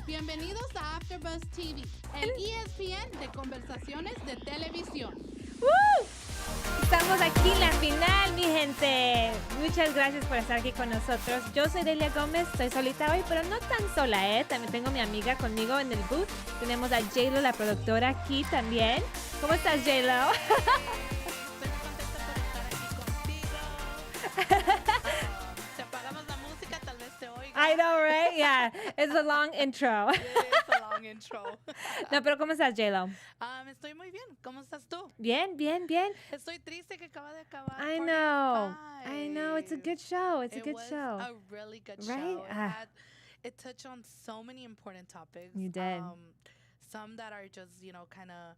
Bienvenidos a AfterBuzz TV, el ESPN de conversaciones de televisión. ¡Woo! Estamos aquí en la final, mi gente. Muchas gracias por estar aquí con nosotros. Yo soy Delia Gomez, estoy solita hoy, pero no tan sola, ¿eh? También tengo a mi amiga conmigo en el booth. Tenemos a J-Lo, la productora, aquí también. ¿Cómo estás, J-Lo? Estoy contenta por estar aquí contigo. Si apagamos la música, tal vez te oiga. I know, right? Yeah, it's a long intro. It is a long intro. No, pero ¿cómo estás, J-Lo? Estoy muy bien. ¿Cómo estás tú? Bien, bien, bien. Estoy triste que acaba de acabar. I Party know. of I know. It's a Five. good show. It's a good It show. was a really good Right? show. It touched on so many important topics. You did. Some that are just, kind of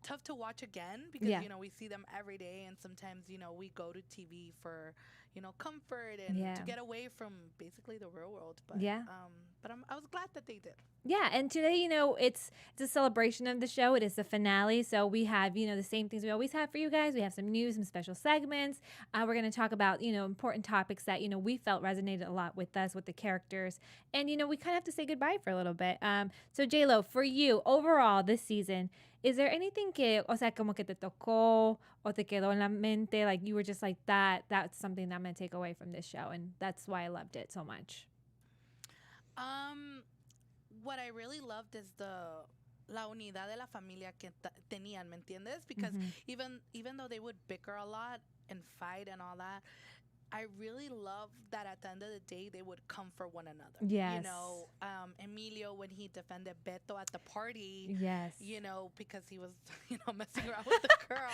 tough to watch again because, Yeah. we see them every day. And sometimes, we go to TV for, comfort and Yeah. to get away from basically the real world. But, Yeah. I was glad that they did. Yeah, and today, it's a celebration of the show. It is the finale, so we have, the same things we always have for you guys. We have some news, some special segments. We're going to talk about, important topics that, we felt resonated a lot with us, with the characters. And, we kind of have to say goodbye for a little bit. So, J-Lo, for you, overall this season, is there anything como que te tocó o te quedó en la mente, like you were just like, that's something that I'm going to take away from this show, and that's why I loved it so much? What I really loved is la unidad de la familia que tenían, ¿me entiendes? Because even though they would bicker a lot and fight and all that, I really love that at the end of the day they would come for one another. Yes. Emilio, when he defended Beto at the party, Yes. because he was, messing around with the girl.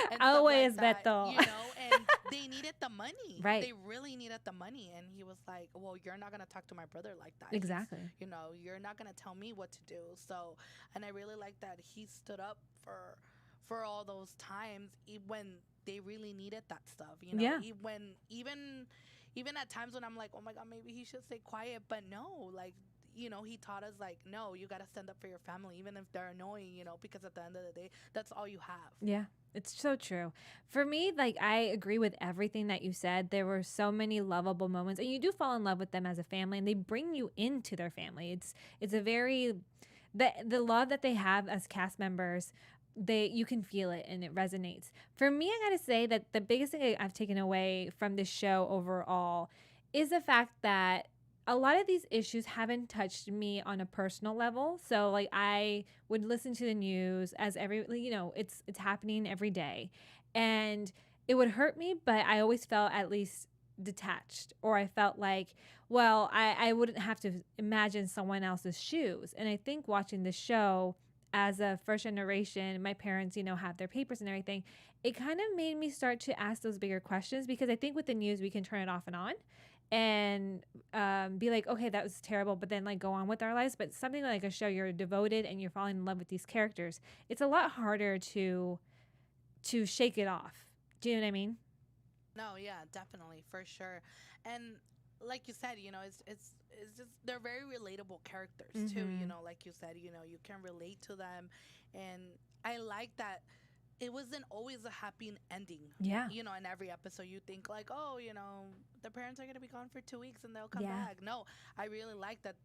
And Always stuff like that, Beto. and they needed the money. Right. They really needed the money. And he was like, well, you're not going to talk to my brother like that. Exactly. You're not going to tell me what to do. So, and I really like that he stood up for all those times when they really needed that stuff, Yeah. Even at times when I'm like, oh my God, maybe he should stay quiet, but no, like, he taught us like, no, you got to stand up for your family, even if they're annoying, because at the end of the day, that's all you have. Yeah, it's so true. For me, like, I agree with everything that you said. There were so many lovable moments, and you do fall in love with them as a family, and they bring you into their family. It's a very, the love that they have as cast members, you can feel it and it resonates. For me, I gotta say that the biggest thing I've taken away from this show overall is the fact that a lot of these issues haven't touched me on a personal level. So like I would listen to the news as it's happening every day, and it would hurt me, but I always felt at least detached, or I felt like, well, I wouldn't have to imagine someone else's shoes. And I think watching the show as a first generation, my parents, have their papers and everything, it kind of made me start to ask those bigger questions, because I think with the news, we can turn it off and on and be like, okay, that was terrible, but then like go on with our lives. But something like a show, you're devoted and you're falling in love with these characters, it's a lot harder to shake it off. Do you know what I mean? No, yeah, definitely, for sure. And like you said, it's just, they're very relatable characters too, like you said, you can relate to them. And I like that it wasn't always a happy ending. Yeah. In every episode you think like, oh, the parents are going to be gone for 2 weeks and they'll come Yeah. back. No, I really like that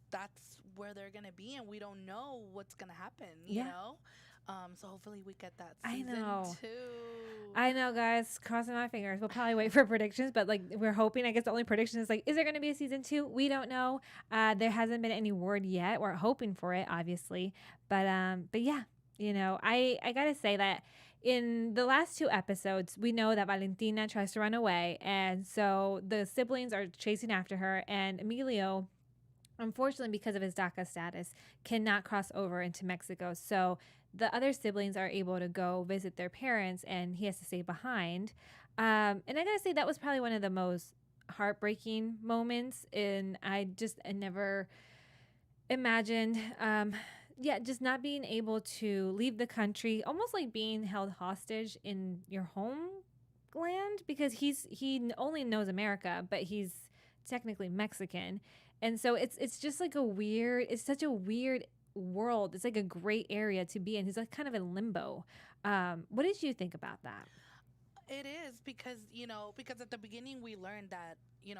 that's where they're going to be, and we don't know what's going to happen, you know? So hopefully we get that season 2. I know, guys. Crossing my fingers. We'll probably wait for predictions, but like we're hoping. I guess the only prediction is like, is there going to be a season 2? We don't know. There hasn't been any word yet. We're hoping for it, obviously. But yeah, I gotta say that in the last 2 episodes, we know that Valentina tries to run away, and so the siblings are chasing after her, and Emilio, unfortunately, because of his DACA status, cannot cross over into Mexico. So the other siblings are able to go visit their parents, and he has to stay behind. And I gotta say, that was probably one of the most heartbreaking moments. And I never imagined, just not being able to leave the country, almost like being held hostage in your homeland, because he only knows America, but he's technically Mexican. And so it's just like it's such a weird world. It's like a gray area to be in. He's like kind of in limbo. What did you think about that? It is because at the beginning we learned that,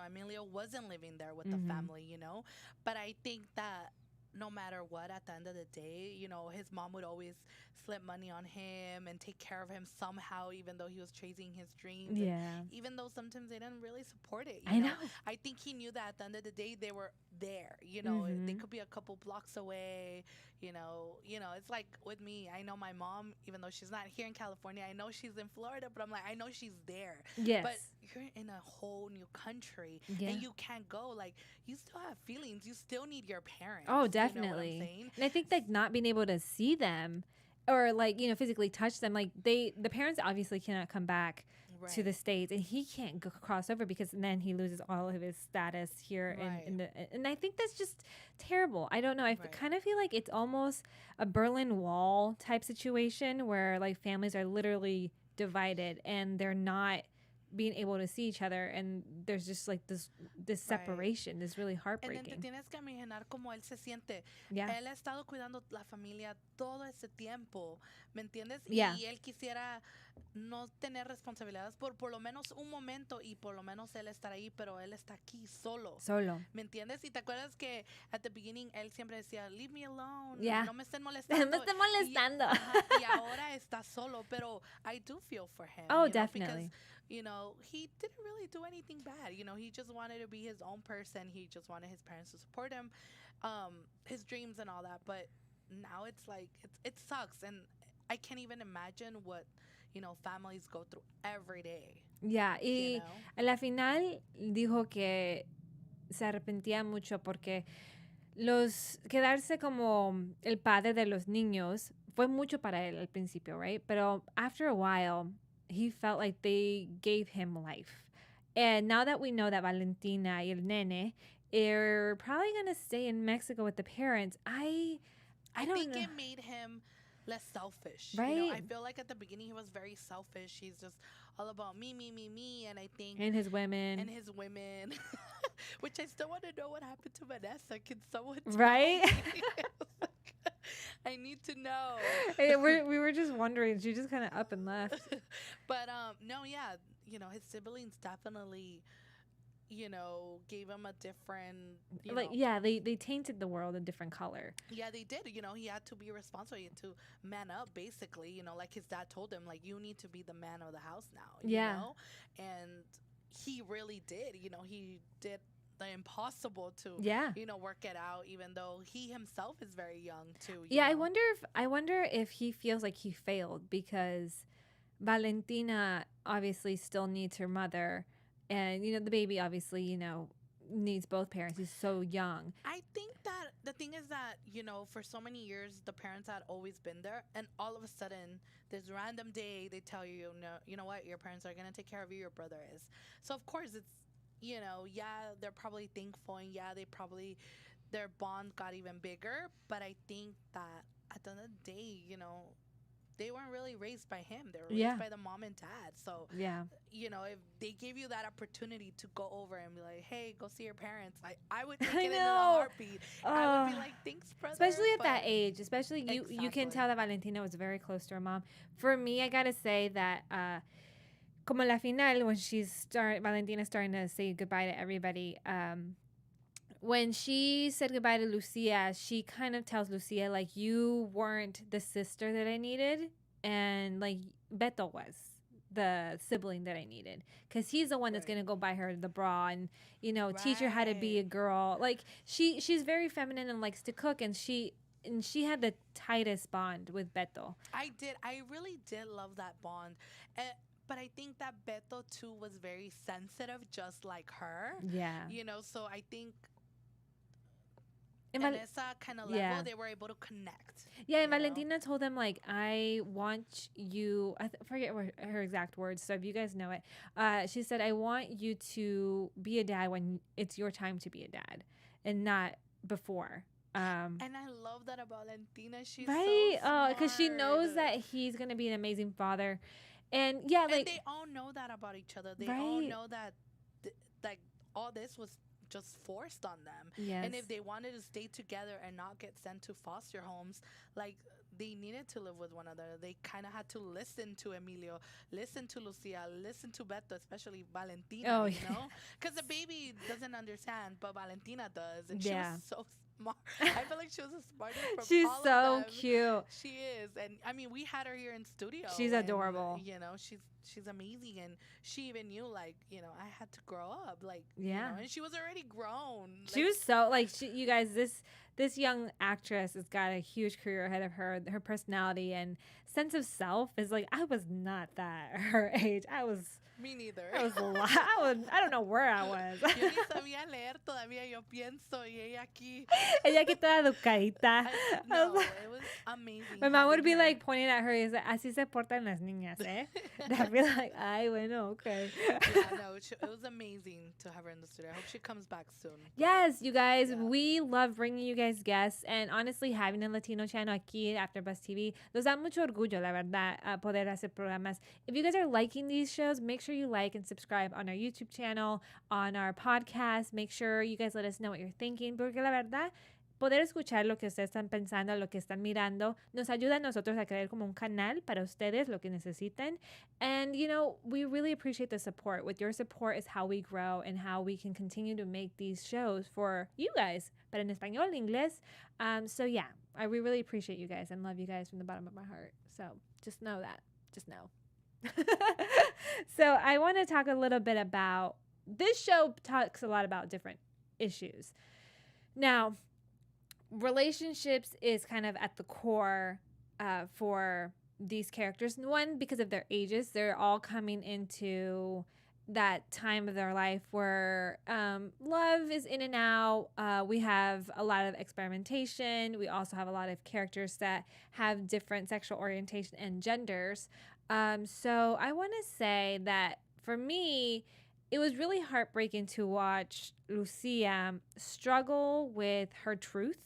Emilio wasn't living there with the family, but I think that no matter what, at the end of the day, his mom would always slip money on him and take care of him somehow, even though he was chasing his dreams. And Yeah. even though sometimes they didn't really support it, I know. I think he knew that at the end of the day, they were there, they Mhm. could be a couple blocks away, it's like with me. I know my mom, even though she's not here in California, I know she's in Florida, but I'm like, I know she's there. Yes. But you're in a whole new country Yeah. and you can't go. Like, you still have feelings. You still need your parents. Oh, You know what I'm definitely. saying? And I think like not being able to see them or like, physically touch them, like the parents obviously cannot come back to the Right. States, and he can't cross over because then he loses all of his status here Right. and I think that's just terrible. I don't know. Right. Kind of feel like it's almost a Berlin Wall type situation where like families are literally divided and they're not being able to see each other, and there's just like this Right. separation, this really And then te heartbreaking. tienes que imaginar cómo él se siente. Yeah. Él ha estado cuidando la familia todo ese tiempo, ¿me entiendes? Yeah. Y él quisiera no tener responsabilidades por lo menos un momento y por lo menos él estar ahí, pero él está aquí solo. Solo. ¿Me entiendes? Y te acuerdas que at the beginning él siempre decía, leave me alone, Yeah. no me estén Me molestando. está molestando. Y ahora está solo, pero I do feel for him. Oh, Because, definitely. he didn't really do anything bad. He just wanted to be his own person. He just wanted his parents to support him, his dreams and all that. But now it's like, it sucks. And I can't even imagine what, families go through every day. Ya, You y know? a la final dijo que se arrepentía mucho porque quedarse como el padre de los niños fue mucho para él al principio, right? Pero after a while, he felt like they gave him life. And now that we know that Valentina y el nene are probably going to stay in Mexico with the parents, I don't think know. it made him less selfish. Right. I feel like at the beginning he was very selfish. He's just all about me, me, me, me. And I think And his women. and his women, which I still want to know what happened to Vanessa. Can someone tell Right? me? I need to know. We were just wondering. She just kind of up and left. But no, yeah, his siblings definitely, gave him a different, Like, yeah, they tainted the world a different color. Yeah, they did. He had to be responsible. He had to man up, basically. Like his dad told him, like, you need to be the man of the house now. Yeah. And he really did. He did the impossible to, Yeah. work it out, even though he himself is very young too. Yeah, you know? I wonder if he feels like he failed because Valentina obviously still needs her mother, and the baby obviously needs both parents. He's so young. I think that the thing is that, for so many years, the parents had always been there. And all of a sudden, this random day, they tell you, you know what, your parents are going to take care of you, your brother is. So, of course, it's, yeah, they're probably thankful. And yeah, their bond got even bigger. But I think that at the end of the day, they weren't really raised by him. They were raised Yeah. by the mom and dad. So, Yeah. if they gave you that opportunity to go over and be like, hey, go see your parents, I would take I it in a know. heartbeat. I would be like, thanks, brother. Especially at but- that age, especially you can Exactly. tell that Valentina was very close to her mom. For me, I gotta say that como la final, when Valentina's starting to say goodbye to everybody, when she said goodbye to Lucia, she kind of tells Lucia, like, you weren't the sister that I needed, and like Beto was the sibling that I needed, because he's the one that's Right. gonna go buy her the bra and teach her how to be a Right. girl. Like she's very feminine and likes to cook, and she had the tightest bond with Beto. I really did love that bond. But I think that Beto, too, was very sensitive, just like her. Yeah. So I think And in Val- esa kind of level, yeah. they were able to connect. Yeah, and you know? Valentina told them, like, I want you, forget her exact words, so if you guys know it, she said, I want you to be a dad when it's your time to be a dad and not before. And I love that about Valentina. She's Right? so smart. Because she knows that he's going to be an amazing father. And yeah, And like, they all know that about each other. They all Right. know that, like, all this was just forced on them. yes. And if they wanted to stay together and not get sent to foster homes, like, they needed to live with one another. They kind of had to listen to Emilio, listen to Lucia, listen to Beto, especially Valentina, Oh, you yeah. know? Because the baby doesn't understand, but Valentina does. And Yeah. she was so, smart. I feel like she was the smartest from She's all so of them. cute. She is, and I mean, we had her here in studio. She's and, adorable. you know, she's amazing, and she even knew, like, you know, I had to grow up, like, Yeah. you know, and she was already grown. She was so like you guys. This young actress has got a huge career ahead of her. Her personality and sense of self is like I was not that at her age. Me neither. I was a lot. I don't know where I was. Yo ni sabía leer todavía, yo pienso, y ella aquí. Ella aquí toda educadita. No, it was amazing. My mom would having be her. like pointing at her. Is así se portan las niñas, eh? And I'd be like, ay, bueno, okay. Yeah, no, it was amazing to have her in the studio. I hope she comes back soon. Yes, you guys, Yeah. we love bringing you guys guests, and honestly, having a Latino channel aquí at AfterBuzz TV nos da mucho orgullo, la verdad, poder hacer programas. If you guys are liking these shows, make sure you like and subscribe on our YouTube channel, on our podcast. Make sure you guys let us know what you're thinking, porque la verdad, poder escuchar lo que ustedes están pensando, lo que están mirando, nos ayuda a nosotros a crear como un canal para ustedes, lo que necesiten. And, you know, we really appreciate the support. With your support is how we grow and how we can continue to make these shows for you guys, but en español, inglés. So, yeah, we really appreciate you guys and love you guys from the bottom of my heart. So, just know that. Just know. So, I want to talk a little bit about this show talks a lot about different issues. Now, relationships is kind of at the core for these characters. One, because of their ages, they're all coming into that time of their life where love is in and out. We have a lot of experimentation. We also have a lot of characters that have different sexual orientation and genders. So I want to say that for me, it was really heartbreaking to watch Lucia struggle with her truth.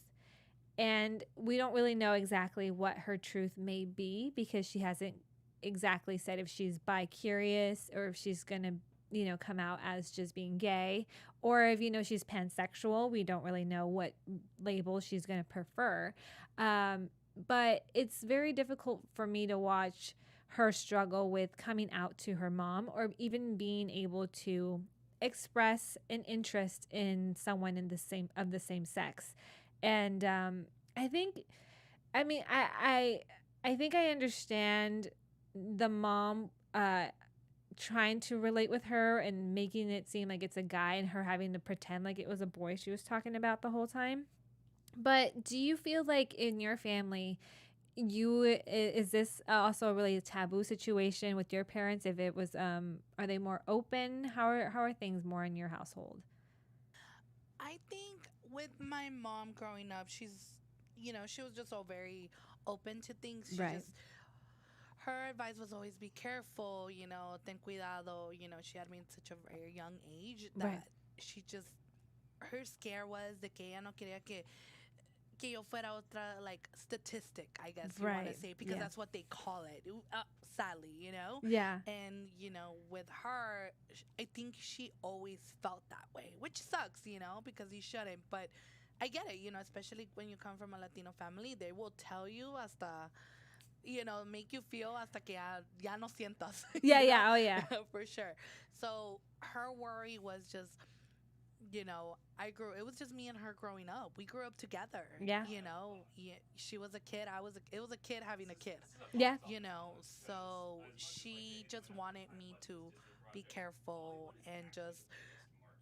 And we don't really know exactly what her truth may be because she hasn't exactly said if she's bi-curious or if she's going to, you know, come out as just being gay, or if, you know, she's pansexual. We don't really know what label she's going to prefer. But it's very difficult for me to watch her struggle with coming out to her mom or even being able to express an interest in someone in the same sex. And I think I think I understand the mom trying to relate with her and making it seem like it's a guy and her having to pretend like it was a boy she was talking about the whole time. But do you feel like in your family, is this also a really taboo situation with your parents? If it was, are they more open? How are things more in your household? I think with my mom growing up, she's, you know, she was just all very open to things. Her advice was always be careful, you know, ten cuidado. You know, she had me in such a very young age that she just, her scare was de que ella no quería que yo fuera otra, like, statistic, I guess you want to say, because that's what they call it, sadly, you know? Yeah. And, you know, with her, I think she always felt that way, which sucks, you know, because you shouldn't. But I get it, you know, especially when you come from a Latino family, they will tell you hasta, you know, make you feel hasta que ya no sientas. Yeah, you know? yeah, oh yeah. For sure. So her worry was just, you know, it was just me and her growing up. We grew up together. Yeah. You know, she was a kid. It was a kid having a kid. Yeah. You know, so she just wanted me to be careful and just,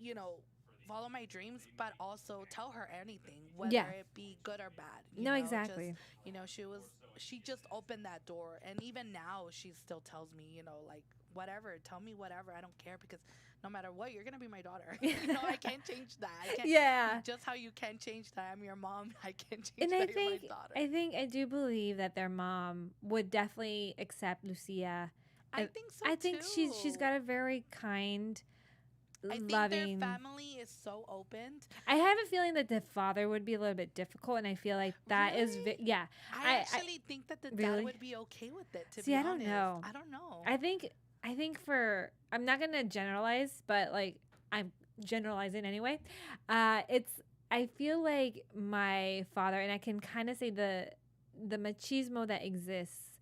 you know, follow my dreams, but also tell her anything, whether it be good or bad. You know, exactly. Just, you know, she just opened that door. And even now, she still tells me, you know, like, whatever, tell me whatever. I don't care because no matter what, you're going to be my daughter. You know, I can't change that. Just how you can't change that. I'm your mom. I can't change that. You're my daughter. I do believe that their mom would definitely accept Lucia. I think so, I think she's got a very kind, loving. I think their family is so open. I have a feeling that the father would be a little bit difficult, and I feel like that is I actually think that the dad would be okay with it, to be honest. I don't know. I don't know. I think I'm not going to generalize, but like I'm generalizing anyway. I feel like my father, and I can kind of say the machismo that exists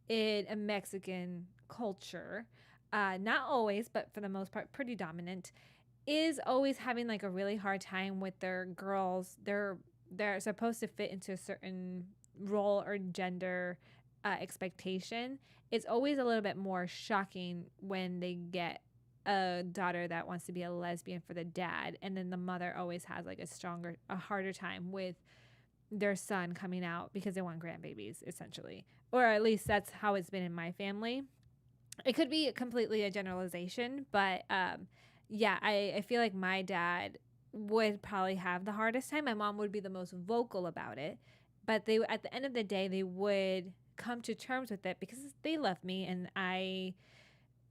in a Mexican culture, not always, but for the most part, pretty dominant, is always having like a really hard time with their girls, their they're supposed to fit into a certain role or gender expectation, it's always a little bit more shocking when they get a daughter that wants to be a lesbian for the dad, and then the mother always has like a harder time with their son coming out because they want grandbabies, essentially. Or at least that's how it's been in my family. It could be completely a generalization, but yeah, I feel like my dad would probably have the hardest time. My mom would be the most vocal about it, but they, at the end of the day, they would come to terms with it because they love me and I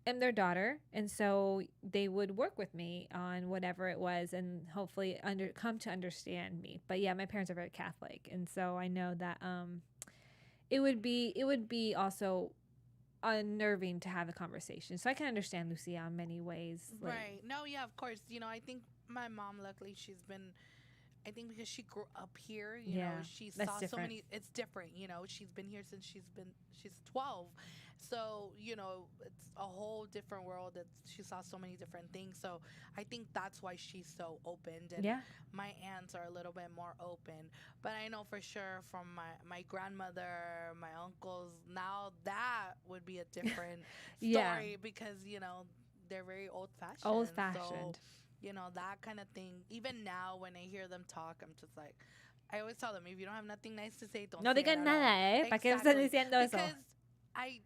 am their daughter, and so they would work with me on whatever it was and hopefully come to understand me. But yeah, my parents are very Catholic, and so I know that it would be also unnerving to have a conversation. So I can understand Lucia in many ways. Like, right. No, yeah, of course. You know, I think my mom, luckily, I think because she grew up here, you know, she saw so many, it's different, you know, she's been here since she's 12. So, you know, it's a whole different world. She saw so many different things. So I think that's why she's so open. And my aunts are a little bit more open. But I know for sure from my grandmother, my uncles, now that would be a different story because, you know, they're very old-fashioned. So, you know, that kind of thing. Even now when I hear them talk, I'm just like, I always tell them, if you don't have nothing nice to say, don't say it. No digan nada, ¿Para qué están diciendo eso? Because I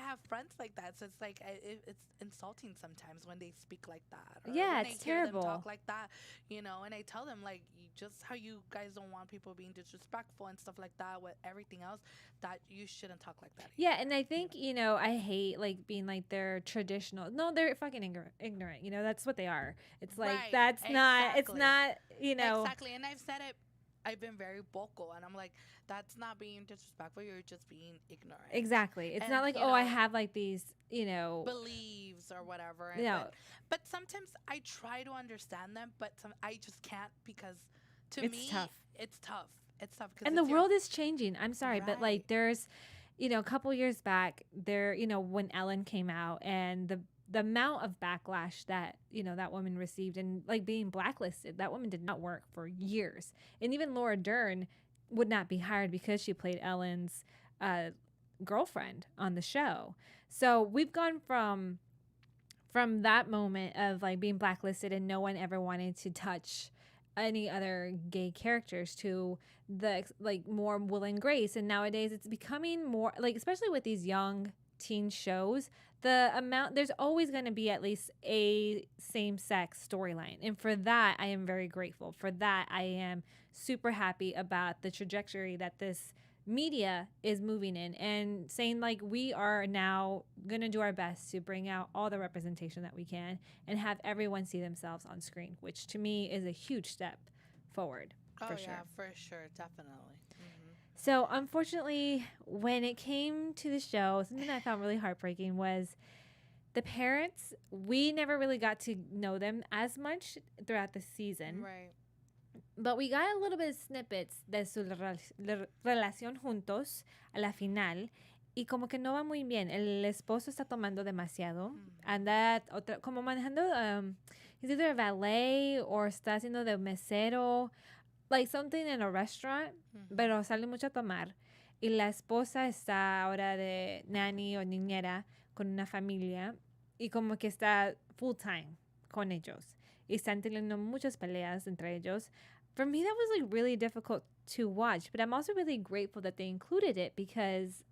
have friends like that, so it's like it's insulting sometimes when they speak like that. Or when it's terrible. Them talk like that, you know, and I tell them like just how you guys don't want people being disrespectful and stuff like that with everything else, that you shouldn't talk like that. Yeah, and I think you know I hate like being like they're traditional. No, they're fucking ignorant. You know, that's what they are. It's like that's not. It's not. You know. Exactly, and I've said it. I've been very vocal, and I'm like, that's not being disrespectful. You're just being ignorant. Exactly. It's not like, I have like these, you know, beliefs or whatever. And, but sometimes I try to understand them, but I just can't because to it's me, tough. It's tough. It's tough. And the world is changing. I'm sorry, but like there's, you know, a couple years back there, you know, when Ellen came out and the amount of backlash that, you know, that woman received and like being blacklisted, that woman did not work for years. And even Laura Dern would not be hired because she played Ellen's girlfriend on the show. So we've gone from that moment of like being blacklisted and no one ever wanted to touch any other gay characters to the like more Will and Grace. And nowadays it's becoming more like, especially with these young teen shows, there's always going to be at least a same-sex storyline. And for that, I am very grateful. For that, I am super happy about the trajectory that this media is moving in and saying like we are now going to do our best to bring out all the representation that we can and have everyone see themselves on screen, which to me is a huge step forward. For sure. Definitely. So, unfortunately, when it came to the show, something that I found really heartbreaking was the parents. We never really got to know them as much throughout the season. Right. But we got a little bit of snippets de su relación juntos a la final. Y como que no va muy bien. El esposo está tomando demasiado. Anda como manejando, he's either a valet or está haciendo de mesero. Like something in a restaurant, pero sale mucho a tomar. Y la esposa está ahora de nanny o niñera con una familia y como que está full time con ellos. Y están teniendo muchas peleas entre ellos. For me, that was like really difficult to watch, but I'm also really grateful that they included it because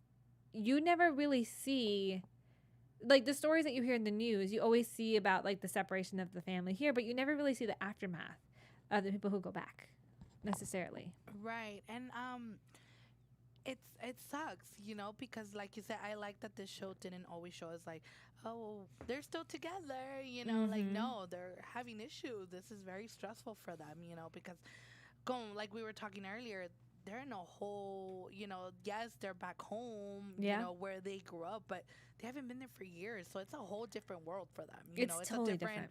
you never really see, like the stories that you hear in the news, you always see about like the separation of the family here, but you never really see the aftermath of the people who go back. Necessarily. Right. And it sucks, you know, because like you said, I like that this show didn't always show us like, oh, they're still together, you know, like no, they're having issues. This is very stressful for them, you know, because like we were talking earlier, they're in a whole, you know, yes, they're back home, you know, where they grew up, but they haven't been there for years. So it's a whole different world for them. You know, it's totally a different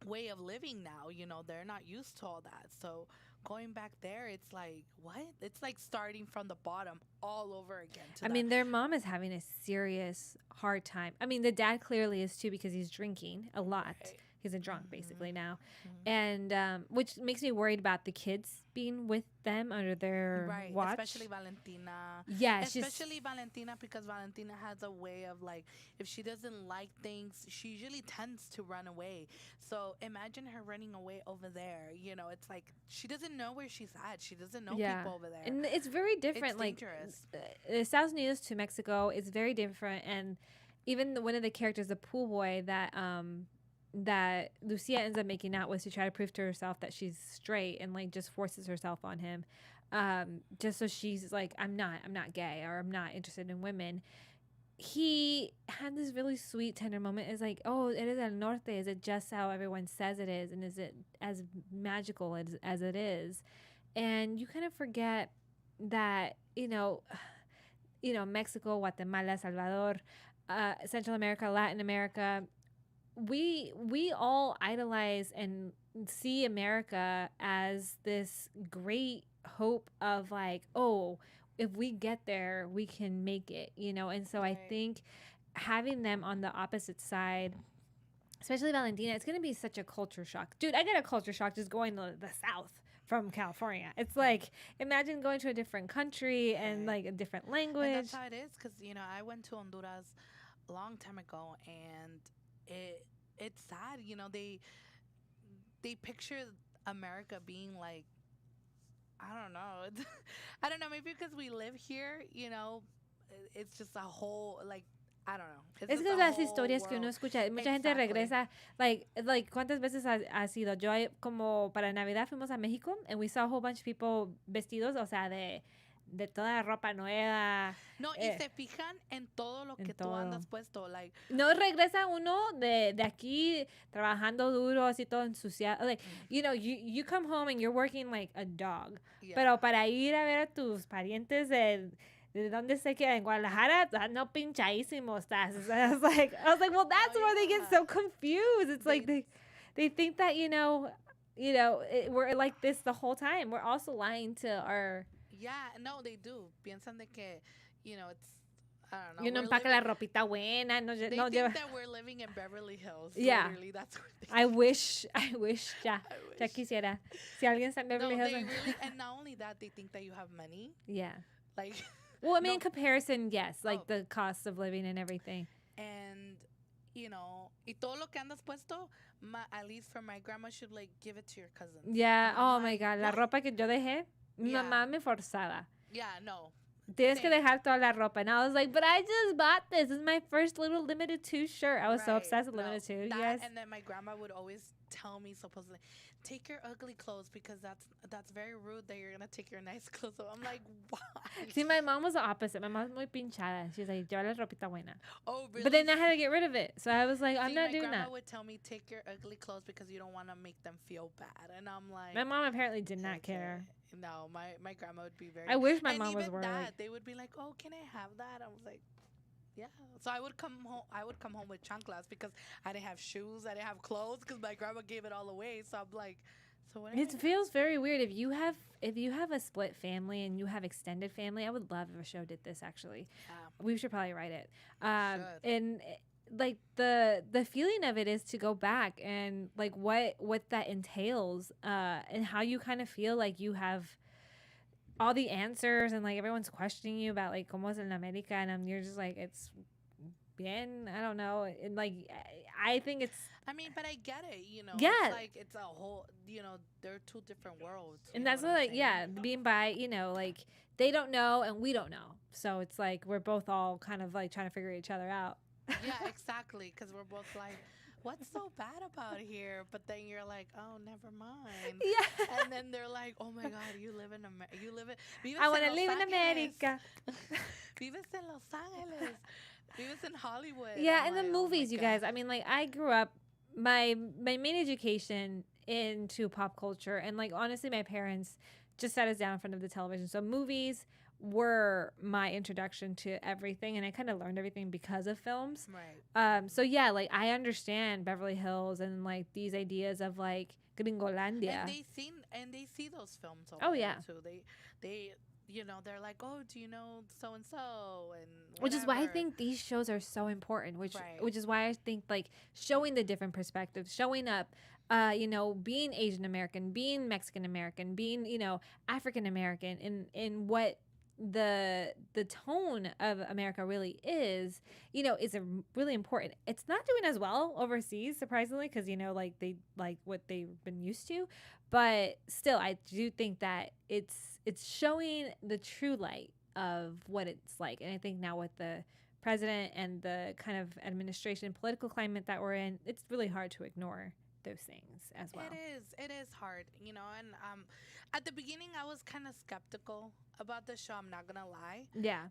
way of living now, you know, they're not used to all that. So going back there, it's like, what? It's like starting from the bottom all over again. I mean, their mom is having a serious hard time. I mean, the dad clearly is too because he's drinking a lot. Right. He's a drunk basically now. And which makes me worried about the kids being with them under their watch. Especially Valentina. Yeah. Especially Valentina, because Valentina has a way of like, if she doesn't like things, she usually tends to run away. So imagine her running away over there. You know, it's like she doesn't know where she's at. She doesn't know people over there. And it's very different. It's dangerous. Estados Unidos to Mexico is very different. And even one of the characters, the pool boy that Lucia ends up making out with to try to prove to herself that she's straight and like just forces herself on him, just so she's like, I'm not gay, or I'm not interested in women. He had this really sweet, tender moment. It's like, oh, it is el norte. Is it just how everyone says it is, and is it as magical as it is? And you kind of forget that you know Mexico, Guatemala, Salvador, Central America, Latin America. We all idolize and see America as this great hope of like, oh, if we get there, we can make it, And so I think having them on the opposite side, especially Valentina, it's going to be such a culture shock. Dude, I get a culture shock just going to the South from California. It's like, imagine going to a different country and like a different language. And that's how it is, because, I went to Honduras a long time ago, and it's sad, they picture America being like, I don't know, maybe because we live here, it's just a whole, like, I don't know. Es que las historias que uno escucha, mucha gente regresa, like ¿cuántas veces ha sido? Yo como para Navidad fuimos a México and we saw a whole bunch of people vestidos, o sea, de toda la ropa nueva. No, y se fijan en todo lo que tú andas puesto. Like, no regresa uno de aquí trabajando duro, así todo ensuciado. Like, you come home and you're working like a dog. Yeah. Pero para ir a ver a tus parientes de donde se queda en Guadalajara, no pinchadísimo estás. I was like, well, that's where they get so confused. It's like they think that, we're like this the whole time. We're also lying to our... Yeah, no, they do. Piensan de que, it's, I don't know. Empaca la ropita buena. They think that we're living in Beverly Hills. Yeah. Literally, that's what they I wish, ya quisiera. Si alguien está en Beverly Hills. Really, and not only that, they think that you have money. Yeah. Like... Well, I mean, in comparison, yes, like the cost of living and everything. And, y todo lo que andas puesto, at least for my grandma, should like give it to your cousin. Yeah. Oh my God. La ropa que yo dejé, mi mamá me forzaba. Yeah, no. Tienes que dejar toda la ropa. And I was like, but I just bought this. This is my first little limited 2 shirt. I was so obsessed with limited 2. Yes. And then my grandma would always tell me supposedly, take your ugly clothes, because that's very rude that you're gonna take your nice clothes off. I'm like, why? See, my mom was the opposite. My mom's muy pinchada. She's like, lleva la ropita buena. Oh, really? But then I had to get rid of it. So I was like, I'm not doing that. My grandma would tell me, take your ugly clothes because you don't want to make them feel bad. And I'm like... My mom apparently did not care. No, my grandma would be very... I wish my mom was worried. They would be like, oh, can I have that? I was like... Yeah, so I would come home with chanclas because I didn't have shoes, I didn't have clothes because my grandma gave it all away. So I'm like, so what? It feels very weird if you have a split family and you have extended family. I would love if a show did this. Actually, we should probably write it. And like the feeling of it is to go back and like what that entails, and how you kind of feel like you have all the answers and like everyone's questioning you about like como es en America, and you're just like, it's bien, I don't know, and like I think it's, I mean, but I get it, yeah, it's like it's a whole, they're 2 different worlds, and that's what, like, yeah, being bi, like they don't know and we don't know, so it's like we're both all kind of like trying to figure each other out. Yeah, exactly, because we're both like, what's so bad about here? But then you're like, oh, never mind. Yeah. And then they're like, oh my God, you live in America. I want to live in America. Vives en Los Angeles. Vives in Hollywood. Yeah, and the movies, you guys. I mean, like, I grew up, my main education into pop culture, and like, honestly, my parents just sat us down in front of the television. So movies were my introduction to everything, and I kind of learned everything because of films. Right. So yeah, like I understand Beverly Hills and like these ideas of like, Gringolandia. And they see those films over Oh, there yeah. too. They they're like, oh, do you know so and so, and Which is why I whatever. think these shows are so important. Which Right. which is why I think like showing the different perspectives, showing up, being Asian American, being Mexican American, being African American, in what the tone of America really is really important. It's not doing as well overseas, surprisingly, because like they like what they've been used to, but still, I do think that it's showing the true light of what it's like. And I think now with the president and the kind of administration, political climate that we're in, it's really hard to ignore those things as well. It is hard, and at the beginning I was kind of skeptical about the show. I'm not gonna lie. Yeah.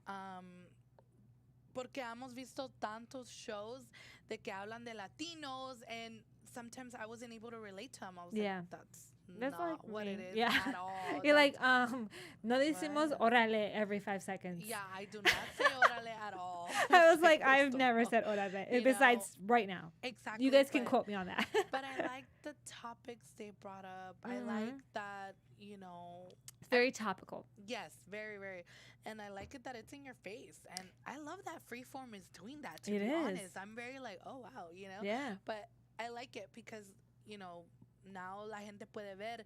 Porque hemos visto tantos shows de que hablan de Latinos, and sometimes I wasn't able to relate to them. I was Yeah. like, That's not like what me. it is Yeah. at all. You're like, That's- no decimos What? orale every 5 seconds. yeah, I do not say orale at all. I was like, First I've of never all. said orale, You besides right now. Exactly. You guys can but- quote me on that. But I like the topics they brought up. I Mhm. like that, It's very topical. yes, very, very. And I like it that it's in your face. And I love that Freeform is doing that, to It be is. honest. I'm very like, oh, wow, Yeah. But I like it because, now la gente puede ver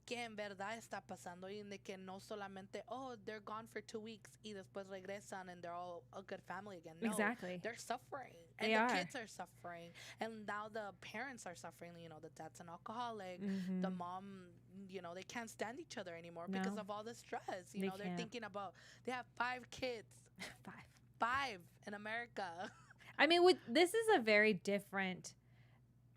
que en verdad está pasando y de que no solamente, oh, they're gone for 2 weeks y después regresan and they're all a good family again. No, Exactly. they're suffering. And They the are. kids are suffering. And now the parents are suffering. The dad's an alcoholic. Mhm. The mom, they can't stand each other anymore because No. of all the stress. They They're can't. thinking about, they have 5 kids. 5 in America. I mean, this is a very different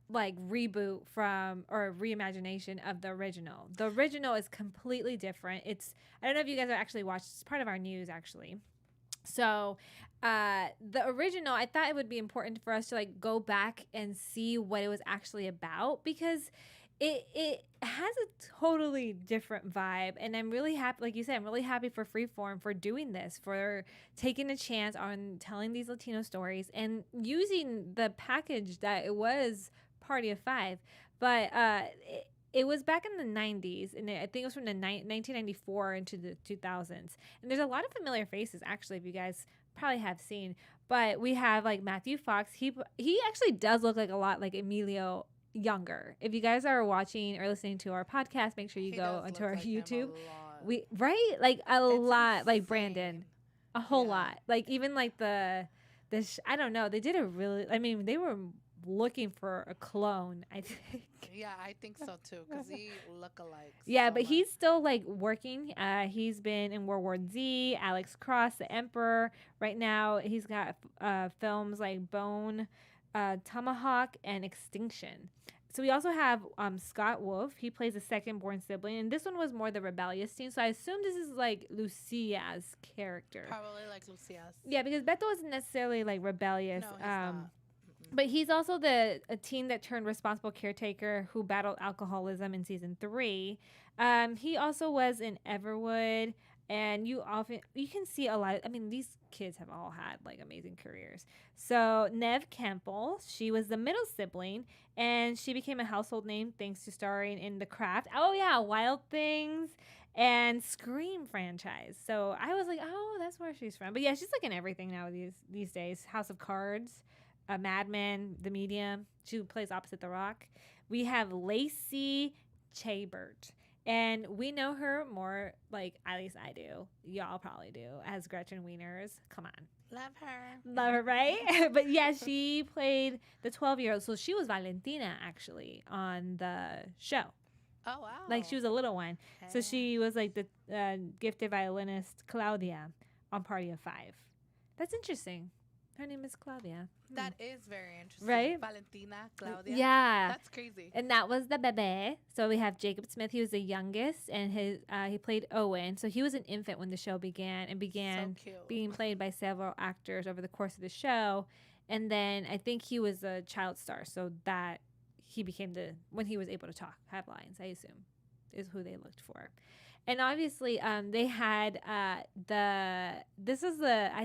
like reboot from or reimagination of the original. The original is completely different. I don't know if you guys are actually watched. It's part of our news actually. So the original, I thought it would be important for us to like go back and see what it was actually about, because it has a totally different vibe. And I'm really happy, like you said, I'm really happy for Freeform for doing this, for taking a chance on telling these Latino stories and using the package that it was Party of Five. But it was back in the 90s, and I think it was from the 1994 into the 2000s. And there's a lot of familiar faces, actually, if you guys probably have seen. But we have like Matthew Fox. He actually does look like a lot like Emilio younger. If you guys are watching or listening to our podcast, make sure you He go does onto look our like him a YouTube. lot. Like a It's lot, like insane. Brandon, a whole Yeah. lot. Like even like I don't know. They did a really. I mean, they were looking for a clone, I think. Yeah, I think so too, because he look-alikes. Yeah, so but much. he's still like working. He's been in World War Z, Alex Cross, The Emperor. Right now, he's got films like Bone, Tomahawk, and Extinction. So we also have Scott Wolf. He plays a second-born sibling, and this one was more the rebellious teen. So I assume this is like Lucia's character. Probably like Lucia's. Yeah, because Beto isn't necessarily like rebellious. No, he's not. But he's also a teen that turned responsible caretaker who battled alcoholism in season 3. He also was in Everwood, and you can see a lot. I mean, these kids have all had like amazing careers. So Neve Campbell, she was the middle sibling, and she became a household name thanks to starring in The Craft. Oh yeah, Wild Things and Scream franchise. So I was like, oh, that's where she's from. But yeah, she's like in everything now these days. House of Cards. Mad Men, The Medium. She plays opposite The Rock. We have Lacey Chabert. And we know her more, like, at least I do. Y'all probably do, as Gretchen Wieners. Come on. Love her. Love her, right? But yeah, she played the 12-year-old. So she was Valentina, actually, on the show. Oh, wow. Like, she was a little one. So Okay. she was, like, the gifted violinist Claudia on Party of 5. That's interesting. Her name is Claudia. That is very interesting. Right? Valentina, Claudia. Yeah. That's crazy. And that was the bebe. So we have Jacob Smith. He was the youngest, and he played Owen. So he was an infant when the show began, and began so cute. being played by several actors over the course of the show. And then I think he was a child star, so that he became when he was able to talk, have lines, I assume, is who they looked for. And obviously, they had I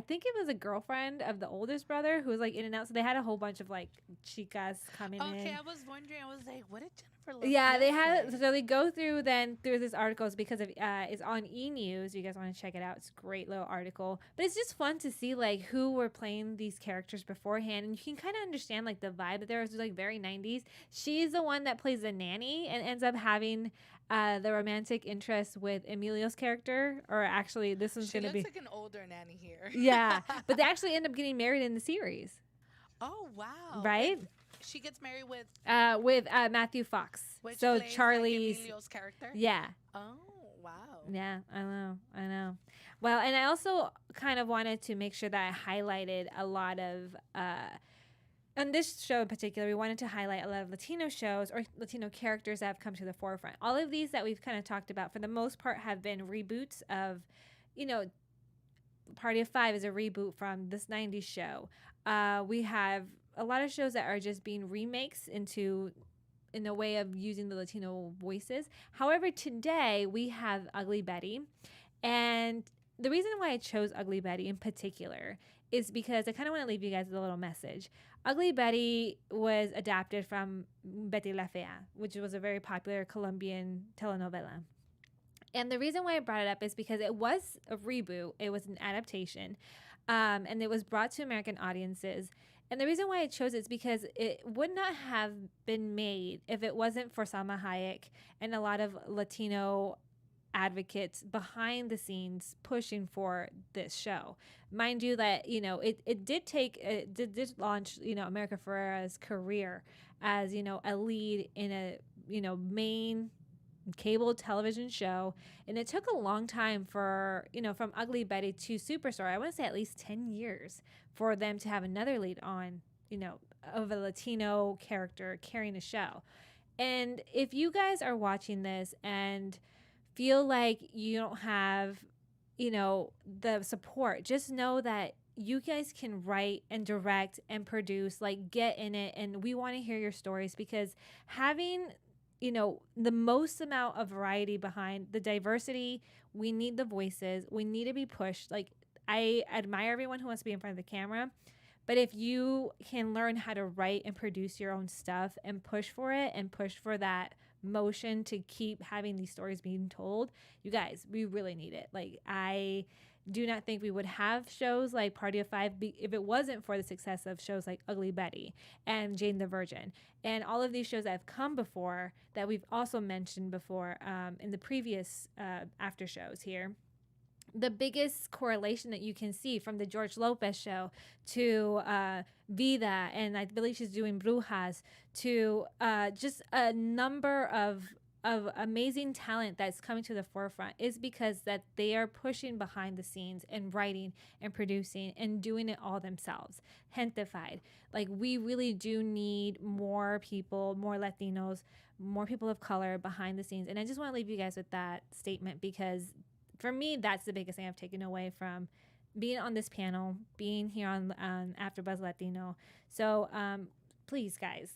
think it was a girlfriend of the oldest brother who was like in and out. So they had a whole bunch of like chicas coming in. Okay, I was wondering. I was like, what did Jennifer for Yeah, they had, so they go through this articles because of it's on E! News. You guys want to check it out. It's a great little article. But it's just fun to see like who were playing these characters beforehand, and you can kind of understand like the vibe that there was like very 90s. She's the one that plays the nanny and ends up having the romantic interest with Emilio's character, or actually this one's going to be like an older nanny here. Yeah, but they actually end up getting married in the series. Oh wow! Right? She gets married with Matthew Fox. Which so plays Charlie's like Emilio's character. Yeah. Oh wow. Yeah, I know. Well, and I also kind of wanted to make sure that I highlighted a lot of on this show in particular, we wanted to highlight a lot of Latino shows or Latino characters that have come to the forefront. All of these that we've kind of talked about, for the most part, have been reboots of, Party of Five is a reboot from this 90s show. We have a lot of shows that are just being remakes in the way of using the Latino voices. However, today we have Ugly Betty. And the reason why I chose Ugly Betty in particular is because I kind of want to leave you guys with a little message. Ugly Betty was adapted from Betty La Fea, which was a very popular Colombian telenovela. And the reason why I brought it up is because it was a reboot. It was an adaptation. And it was brought to American audiences. And the reason why I chose it is because it would not have been made if it wasn't for Salma Hayek and a lot of Latino advocates behind the scenes pushing for this show. Mind you that, it did launch, America Ferrera's career as, a lead in a, main cable television show. And it took a long time for, from Ugly Betty to Superstar, I want to say at least 10 years for them to have another lead on, of a Latino character carrying a show. And if you guys are watching this and feel like you don't have, the support, just know that you guys can write and direct and produce, like get in it. And we want to hear your stories, because having, the most amount of variety behind the diversity, we need the voices, we need to be pushed. Like, I admire everyone who wants to be in front of the camera, but if you can learn how to write and produce your own stuff and push for it and push for that motion to keep having these stories being told, you guys, we really need it. Like, I do not think we would have shows like Party of Five if it wasn't for the success of shows like Ugly Betty and Jane the Virgin and all of these shows that have come before that we've also mentioned before in the previous after shows here. The biggest correlation that you can see from the George Lopez show to Vida, and I believe she's doing Brujas, to just a number of amazing talent that's coming to the forefront, is because that they are pushing behind the scenes and writing and producing and doing it all themselves. Gentified. Like, we really do need more people, more Latinos, more people of color behind the scenes. And I just want to leave you guys with that statement, because for me, that's the biggest thing I've taken away from being on this panel, being here on AfterBuzz Latino. So please, guys,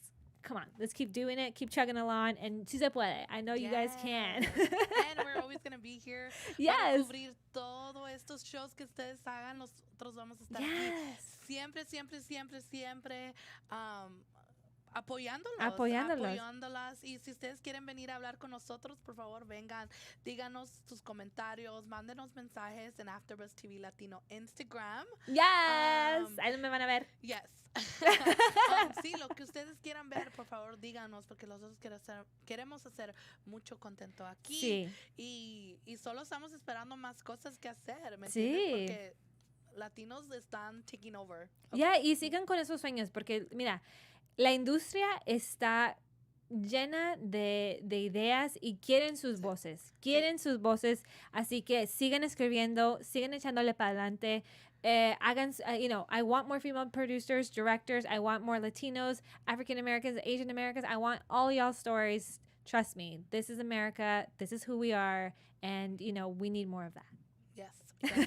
come on. Let's keep doing it. Keep chugging along. And si se puede. I know you guys can. And we're always going to be here. Yes. Para cubrir todos estos shows que ustedes hagan. Nosotros vamos a estar aquí. Siempre, siempre, siempre, siempre. Apoyándolas. Y si ustedes quieren venir a hablar con nosotros, por favor, vengan, díganos sus comentarios, mándenos mensajes en AfterBuzz TV Latino Instagram. Yes. Ahí me van a ver. Yes. Sí, lo que ustedes quieran ver, por favor, díganos, porque nosotros queremos hacer mucho contento aquí. Sí. Y solo estamos esperando más cosas que hacer, ¿me sí. entiendes? Porque latinos están taking over. Ya, y sigan con esos sueños, porque mira, la industria está llena de ideas y quieren sus voces. Sus voces. Así que sigan escribiendo, sigan echándole para adelante. Hagan, I want more female producers, directors. I want more Latinos, African Americans, Asian Americans. I want all y'all stories. Trust me, this is America. This is who we are. And, we need more of that. Yes, we do.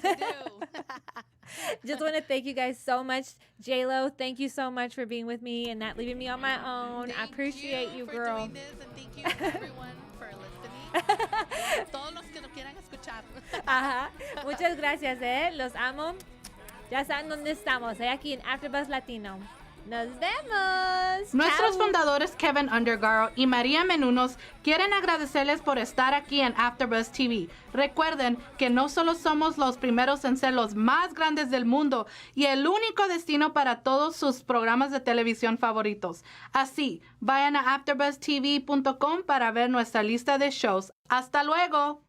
Just want to thank you guys so much. J-Lo, thank you so much for being with me and not leaving me on my own. I appreciate you, girl. Thank you for doing this, and thank you everyone for listening. Todos los que nos quieran escuchar. Ajá. Muchas gracias, Los amo. Ya saben dónde estamos, aquí en AfterBuzz Latino. Nos vemos. Nuestros Chao. fundadores Keven Undergaro y Maria Menounos quieren agradecerles por estar aquí en AfterBuzz TV. Recuerden que no solo somos los primeros en ser los más grandes del mundo y el único destino para todos sus programas de televisión favoritos. Así, vayan a AfterBuzzTV.com para ver nuestra lista de shows. ¡Hasta luego!